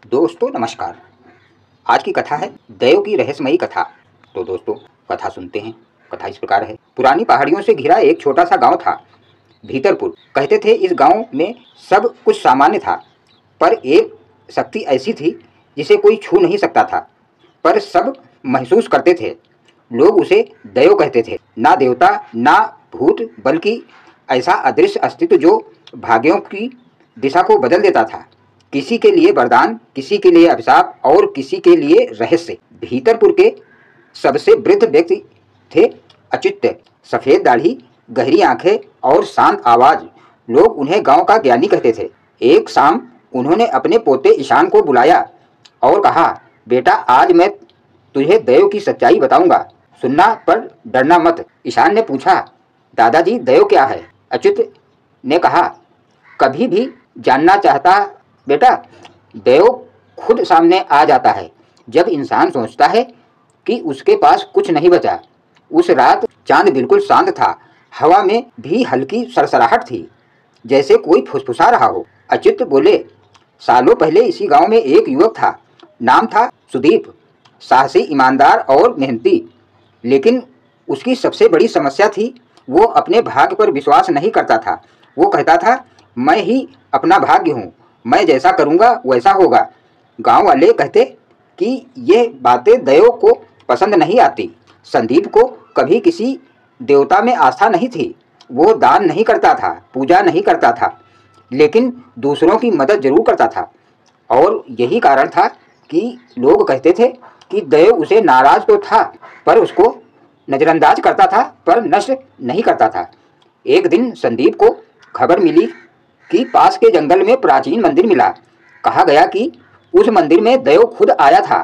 दोस्तों नमस्कार। आज की कथा है दयो की रहस्यमयी कथा। तो दोस्तों कथा सुनते हैं। कथा इस प्रकार है। पुरानी पहाड़ियों से घिरा एक छोटा सा गांव था, भीतरपुर। कहते थे इस गांव में सब कुछ सामान्य था, पर एक शक्ति ऐसी थी जिसे कोई छू नहीं सकता था, पर सब महसूस करते थे। लोग उसे दयो कहते थे। ना देवता ना भूत, बल्कि ऐसा अदृश्य अस्तित्व जो भाग्यों की दिशा को बदल देता था। किसी के लिए वरदान, किसी के लिए अभिशाप और किसी के लिए रहस्य। भीतरपुर के सबसे वृद्ध व्यक्ति थे अच्युत। सफेद दाढ़ी, गहरी आंखें और शांत आवाज। लोग उन्हें गांव का ज्ञानी कहते थे। एक शाम उन्होंने अपने पोते ईशान को बुलाया और कहा, बेटा आज मैं तुझे दयो की सच्चाई बताऊंगा, सुनना पर डरना मत। ईशान ने पूछा, दादाजी दयो क्या है? अच्युत ने कहा, कभी भी जानना चाहता बेटा? दयो खुद सामने आ जाता है जब इंसान सोचता है कि उसके पास कुछ नहीं बचा। उस रात चांद बिल्कुल शांत था, हवा में भी हल्की सरसराहट थी, जैसे कोई फुसफुसा रहा हो। अच्युत बोले, सालों पहले इसी गांव में एक युवक था, नाम था सुदीप। साहसी, ईमानदार और मेहनती, लेकिन उसकी सबसे बड़ी समस्या थी, वो अपने भाग्य पर विश्वास नहीं करता था। वो कहता था, मैं ही अपना भाग्य हूँ, मैं जैसा करूँगा वैसा होगा। गांव वाले कहते कि ये बातें दयो को पसंद नहीं आती। संदीप को कभी किसी देवता में आस्था नहीं थी। वो दान नहीं करता था, पूजा नहीं करता था, लेकिन दूसरों की मदद जरूर करता था। और यही कारण था कि लोग कहते थे कि दयो उसे नाराज तो था, पर उसको नज़रअंदाज करता था, पर नष्ट नहीं करता था। एक दिन संदीप को खबर मिली कि पास के जंगल में प्राचीन मंदिर मिला। कहा गया कि उस मंदिर में दयो खुद आया था।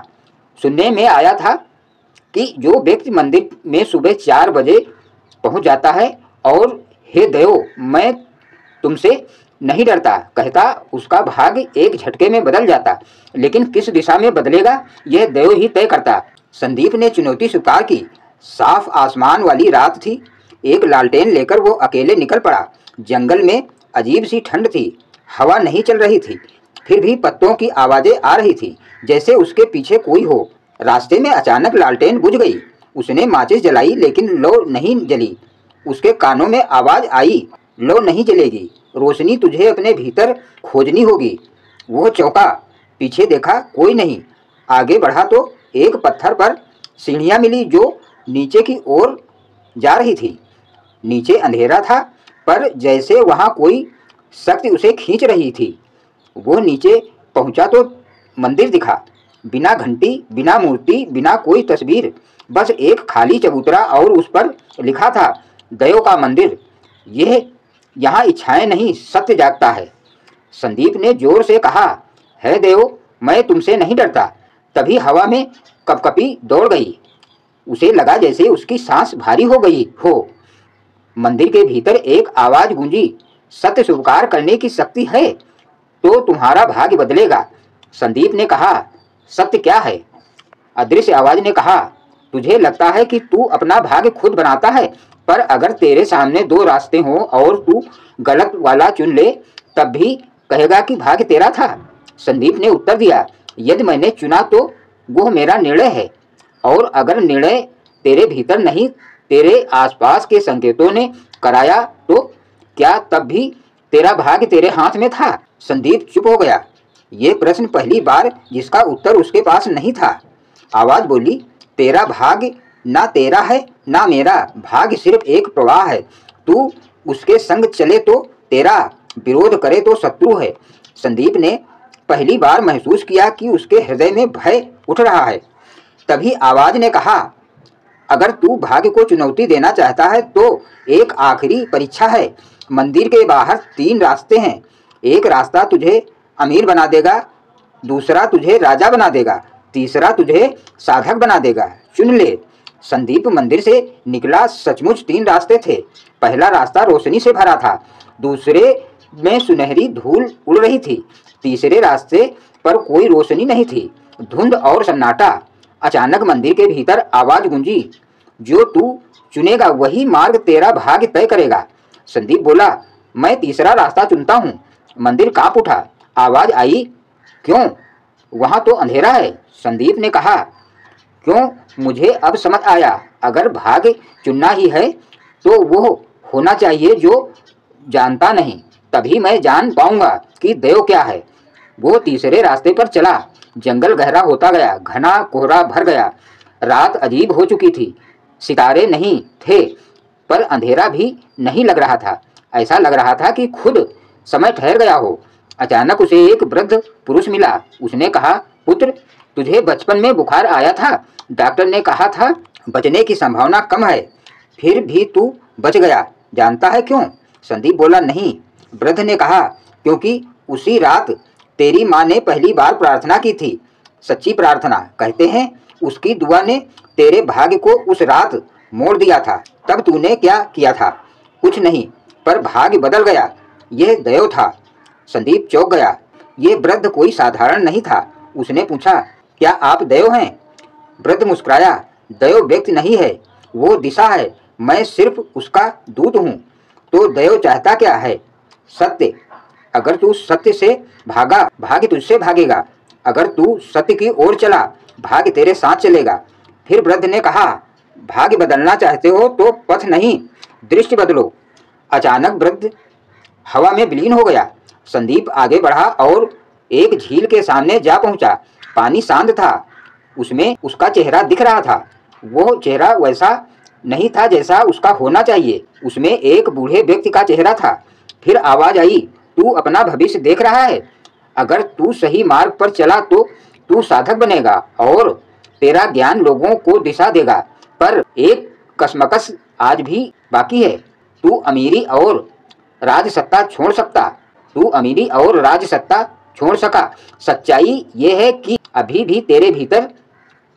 सुनने में आया था कि जो व्यक्ति मंदिर में सुबह 4 बजे पहुंच जाता है और हे दयो मैं तुमसे नहीं डरता कहता, उसका भाग्य एक झटके में बदल जाता। लेकिन किस दिशा में बदलेगा यह दयो ही तय करता। संदीप ने चुनौती स्वीकार की। साफ आसमान वाली रात थी। एक लालटेन लेकर वो अकेले निकल पड़ा। जंगल में अजीब सी ठंड थी, हवा नहीं चल रही थी, फिर भी पत्तों की आवाजें आ रही थी जैसे उसके पीछे कोई हो। रास्ते में अचानक लालटेन बुझ गई। उसने माचिस जलाई, लेकिन लो नहीं जली। उसके कानों में आवाज आई, लो नहीं जलेगी, रोशनी तुझे अपने भीतर खोजनी होगी। वो चौंका, पीछे देखा, कोई नहीं। आगे बढ़ा तो एक पत्थर पर सीढ़ियाँ मिली जो नीचे की ओर जा रही थी। नीचे अंधेरा था, पर जैसे वहाँ कोई शक्ति उसे खींच रही थी। वो नीचे पहुँचा तो मंदिर दिखा। बिना घंटी, बिना मूर्ति, बिना कोई तस्वीर, बस एक खाली चबूतरा और उस पर लिखा था, दयो का मंदिर। यह यहाँ इच्छाएं नहीं, सत्य जागता है। संदीप ने जोर से कहा, है देव मैं तुमसे नहीं डरता। तभी हवा में कपकपी दौड़ गई। उसे लगा जैसे उसकी सांस भारी हो गई हो। मंदिर के भीतर एक आवाज गूंजी, सत्य स्वीकार करने की शक्ति है तो तुम्हारा भाग्य बदलेगा। संदीप ने कहा, सत्य क्या है? अदृश्य आवाज ने कहा, तुझे लगता है कि तू अपना भाग्य खुद बनाता है, पर अगर तेरे सामने 2 रास्ते हों और तू गलत वाला चुन ले, तब भी कहेगा कि भाग्य तेरा था। संदीप ने उत्तर दिया, यदि मैंने चुना तो वो मेरा निर्णय है, और अगर निर्णय तेरे भीतर नहीं, तेरे आसपास के संकेतों ने कराया, तो क्या तब भी तेरा भाग्य तेरे हाथ में था? संदीप चुप हो गया। ये प्रश्न पहली बार जिसका उत्तर उसके पास नहीं था। आवाज बोली, तेरा भाग्य ना तेरा है ना मेरा, भाग्य सिर्फ एक प्रवाह है। तू उसके संग चले तो तेरा, विरोध करे तो शत्रु है। संदीप ने पहली बार महसूस किया कि उसके हृदय में भय उठ रहा है। तभी आवाज ने कहा, अगर तू भाग्य को चुनौती देना चाहता है तो एक आखिरी परीक्षा है। मंदिर के बाहर 3 रास्ते हैं। एक रास्ता तुझे अमीर बना देगा, दूसरा तुझे राजा बना देगा, तीसरा तुझे साधक बना देगा, चुन ले। संदीप मंदिर से निकला। सचमुच 3 रास्ते थे। पहला रास्ता रोशनी से भरा था, दूसरे में सुनहरी धूल उड़ रही थी, तीसरे रास्ते पर कोई रोशनी नहीं थी, धुंध और सन्नाटा। अचानक मंदिर के भीतर आवाज गूंजी, जो तू चुनेगा वही मार्ग तेरा भाग्य तय करेगा। संदीप बोला, मैं तीसरा रास्ता चुनता हूँ। मंदिर कांप उठा। आवाज आई, क्यों? वहाँ तो अंधेरा है। संदीप ने कहा, क्यों? मुझे अब समझ आया, अगर भाग्य चुनना ही है तो वो होना चाहिए जो जानता नहीं, तभी मैं जान पाऊंगा कि देव क्या है। वो तीसरे रास्ते पर चला। जंगल गहरा होता गया, घना कोहरा भर गया, रात अजीब हो चुकी थी। सितारे नहीं थे पर अंधेरा भी नहीं लग रहा था। ऐसा लग रहा था कि खुद समय ठहर गया हो। अचानक उसे एक वृद्ध पुरुष मिला। उसने कहा, पुत्र, तुझे बचपन में बुखार आया था। डॉक्टर ने कहा था बचने की संभावना कम है, फिर भी तू बच गया। जानता है क्यों? संदीप बोला, नहीं। वृद्ध ने कहा, क्योंकि उसी रात तेरी माँ ने पहली बार प्रार्थना की थी, सच्ची प्रार्थना। कहते हैं उसकी दुआ ने तेरे भाग्य को उस रात मोड़ दिया था। तब तूने क्या किया था? कुछ नहीं, पर भाग्य बदल गया। यह देव था। संदीप चौंक गया। ये वृद्ध कोई साधारण नहीं था। उसने पूछा, क्या आप देव हैं? वृद्ध मुस्कुराया, देव व्यक्ति नहीं है, वो दिशा है। मैं सिर्फ उसका दूत हूँ। तो देव चाहता क्या है? सत्य। अगर तू सत्य से भागा, भाग्य तुझसे भागेगा। अगर तू सत्य की ओर चला, भाग्य तेरे साथ चलेगा। फिर वृद्ध ने कहा, भाग्य बदलना चाहते हो तो पथ नहीं, दृष्टि बदलो। अचानक वृद्ध हवा में विलीन हो गया। संदीप आगे बढ़ा और एक झील के सामने जा पहुंचा। पानी शांत था, उसमें उसका चेहरा दिख रहा था। वो चेहरा वैसा नहीं था जैसा उसका होना चाहिए। उसमें एक बूढ़े व्यक्ति का चेहरा था। फिर आवाज आई, तू अपना भविष्य देख रहा है? अगर तू सही मार्ग पर चला तो तू साधक बनेगा और तेरा ज्ञान लोगों को दिशा देगा। पर एक कशमकश आज भी बाकी है, तू अमीरी और राजसत्ता छोड़ सकता। तू अमीरी और राजसत्ता छोड़ सका। सच्चाई ये है कि अभी भी तेरे भीतर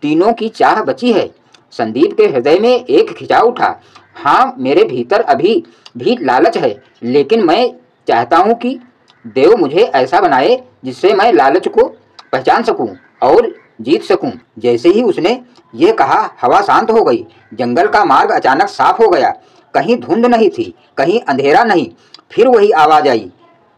तीनों की चाह बची है। संदीप के हृदय में एक खिंचाव उठा। हाँ, मेरे भीतर अभी भी लालच है, लेकिन मैं चाहता हूँ कि देव मुझे ऐसा बनाए जिससे मैं लालच को पहचान सकूं और जीत सकूं। जैसे ही उसने ये कहा, हवा शांत हो गई। जंगल का मार्ग अचानक साफ हो गया। कहीं धुंध नहीं थी, कहीं अंधेरा नहीं। फिर वही आवाज आई,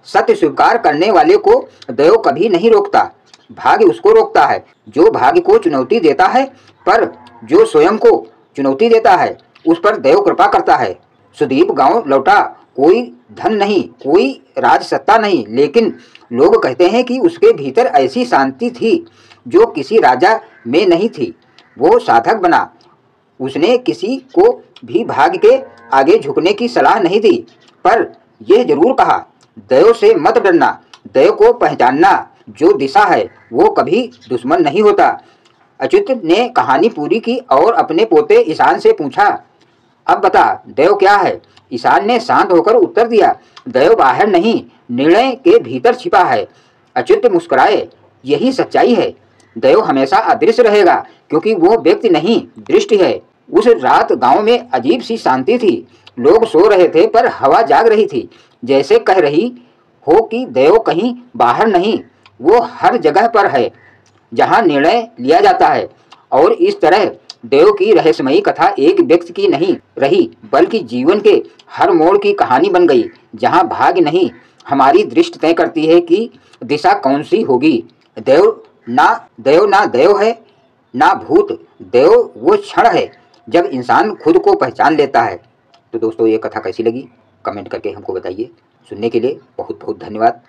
सत्य स्वीकार करने वाले को देव कभी नहीं रोकता, भाग्य उसको रोकता है जो भाग्य को चुनौती देता है। पर जो स्वयं को चुनौती देता है उस पर देव कृपा करता है। सुदीप गांव लौटा। कोई धन नहीं, कोई राजसत्ता नहीं, लेकिन लोग कहते हैं कि उसके भीतर ऐसी शांति थी जो किसी राजा में नहीं थी। वो साधक बना। उसने किसी को भी भाग्य के आगे झुकने की सलाह नहीं दी, पर यह जरूर कहा, देव से मत डरना, देव को पहचानना। जो दिशा है वो कभी दुश्मन नहीं होता। अच्युत ने कहानी पूरी की और अपने पोते ईशान से पूछा, अब बता देव क्या है? ईशान ने शांत होकर उत्तर दिया, देव बाहर नहीं, निर्णय के भीतर छिपा है। अच्युत मुस्कुराए, यही सच्चाई है। देव हमेशा अदृश्य रहेगा क्योंकि वो व्यक्ति नहीं, दृष्टि है। उस रात गांव में अजीब सी शांति थी। लोग सो रहे थे पर हवा जाग रही थी, जैसे कह रही हो कि देव कहीं बाहर नहीं, वो हर जगह पर है जहां निर्णय लिया जाता है। और इस तरह देव की रहस्यमयी कथा एक व्यक्ति की नहीं रही, बल्कि जीवन के हर मोड़ की कहानी बन गई, जहां भाग्य नहीं, हमारी दृष्टि तय करती है कि दिशा कौन सी होगी। देव ना देव है, ना भूत। देव वो क्षण है जब इंसान खुद को पहचान लेता है। तो दोस्तों, ये कथा कैसी लगी कमेंट करके हमको बताइए। सुनने के लिए बहुत बहुत धन्यवाद।